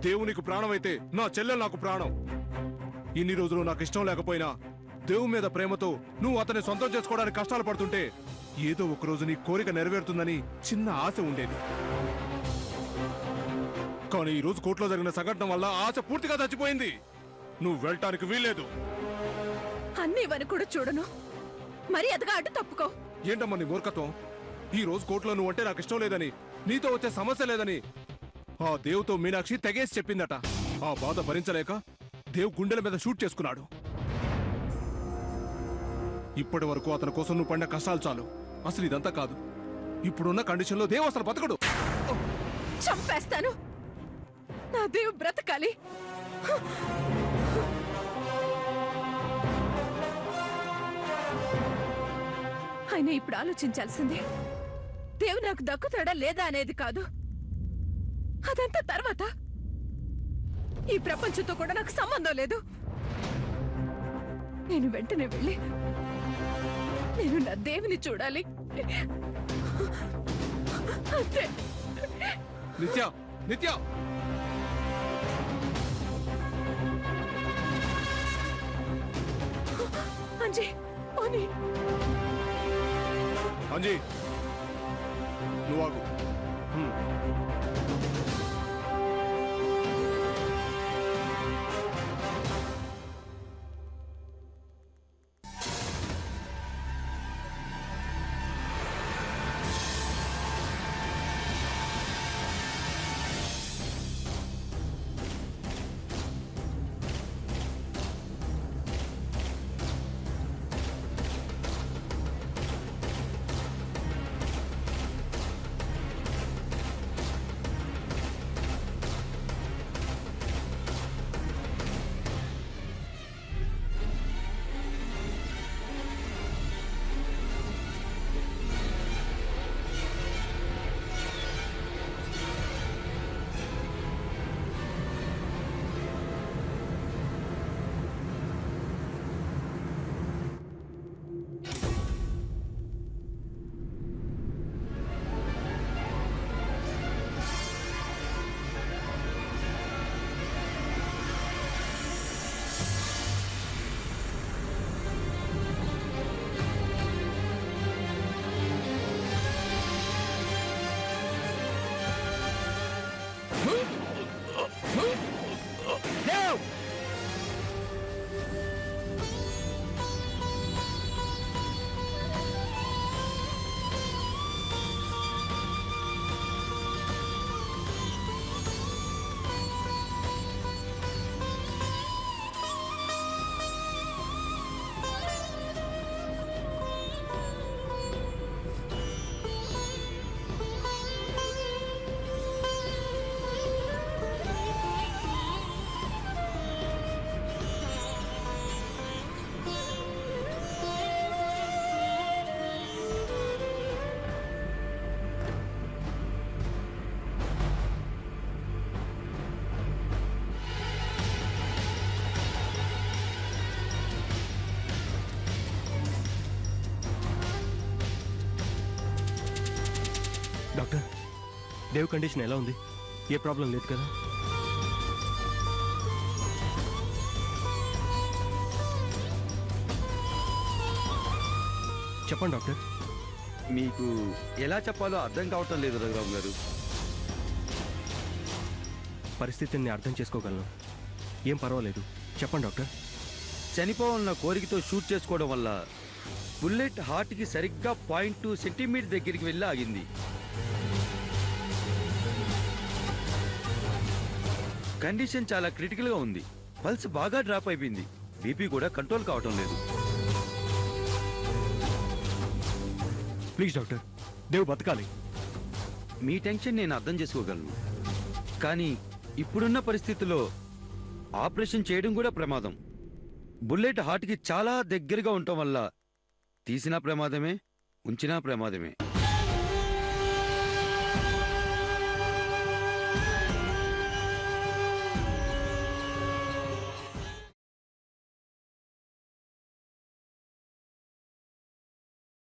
దేవునికి ప్రాణం అయితే నా చెల్లెలు నాకు ప్రాణం. ఇన్ని రోజులు నాకు ఇష్టం లేకపోయినా దేవుని మీద ప్రేమతో నువ్వు అతన్ని సొంతం చేసుకోవడానికి కష్టాలు పడుతుంటే ఏదో ఒక రోజు నీ కోరిక నెరవేరుతుందని చిన్న ఆశ ఉండేది. కానీ ఈ రోజు కోర్టులో జరిగిన సంఘటన వల్ల ఆశ పూర్తిగా చచ్చిపోయింది. నువ్వు వెళ్ళటానికి వీల్లేదు. అన్ని ఇవన్నీ కూడా చూడను, మరి అదగా అడ్డు తప్పుకో. ఏంటమ్మా నీ మూర్ఖత్వం? ఈ రోజు కోర్టులో నువ్వు అంటే నాకు ఇష్టం లేదని, నీతో వచ్చే సమస్య లేదని ఆ దేవుతో మీనాక్షి తెగేసి చెప్పిందట. ఆ బాధ భరించలేక దేవ్ గుండెల మీద షూట్ చేసుకున్నాడు. ఇప్పటి వరకు అతని కోసం నువ్వు పడిన కష్టాలు చాలు. అసలు ఇదంతా కాదు. ఇప్పుడున్న కండిషన్లో దేవ్ అసలు బతకడు. చంపేస్తాను. నా దేవ్ బ్రతకాలి. ఆయన ఇప్పుడు ఆలోచించాల్సింది దేవ్ నాకు దక్కుతాడా లేదా అనేది కాదు. అదంతా తర్వాత. ఈ ప్రపంచంతో కూడా నాకు సంబంధం లేదు. నేను వెంటనే వెళ్ళి నేను నా దేవుని చూడాలి అంతే. నిత్య, నిత్య, అంజీ పోనీ. అంజీ నువ్వు ఆగు. డాక్టర్, దేవ్ కండిషన్ ఎలా ఉంది? ఏ ప్రాబ్లం లేదు కదా? చెప్పండి డాక్టర్. మీకు ఎలా చెప్పాలో అర్థం కావటం లేదు రఘురామ్ గారు. పరిస్థితిని అర్థం చేసుకోగలను. ఏం పర్వాలేదు, చెప్పండి డాక్టర్. చనిపోవాలన్న కోరికతో షూట్ చేసుకోవడం వల్ల బుల్లెట్ హార్ట్కి సరిగ్గా 0.2 సెంటీమీటర్ దగ్గరికి వెళ్ళి ఆగింది. కండిషన్ చాలా క్రిటికల్గా ఉంది. పల్స్ బాగా డ్రాప్ అయిపోయింది. బీపీ కూడా కంట్రోల్ కావటం లేదు. ప్లీజ్ డాక్టర్, దేవ్ బతకాలి. మీ టెన్షన్ నేను అర్థం చేసుకోగలను. కానీ ఇప్పుడున్న పరిస్థితుల్లో ఆపరేషన్ చేయడం కూడా ప్రమాదం. బుల్లెట్ హార్ట్కి చాలా దగ్గరగా ఉండటం వల్ల తీసినా ప్రమాదమే, ఉంచినా ప్రమాదమే.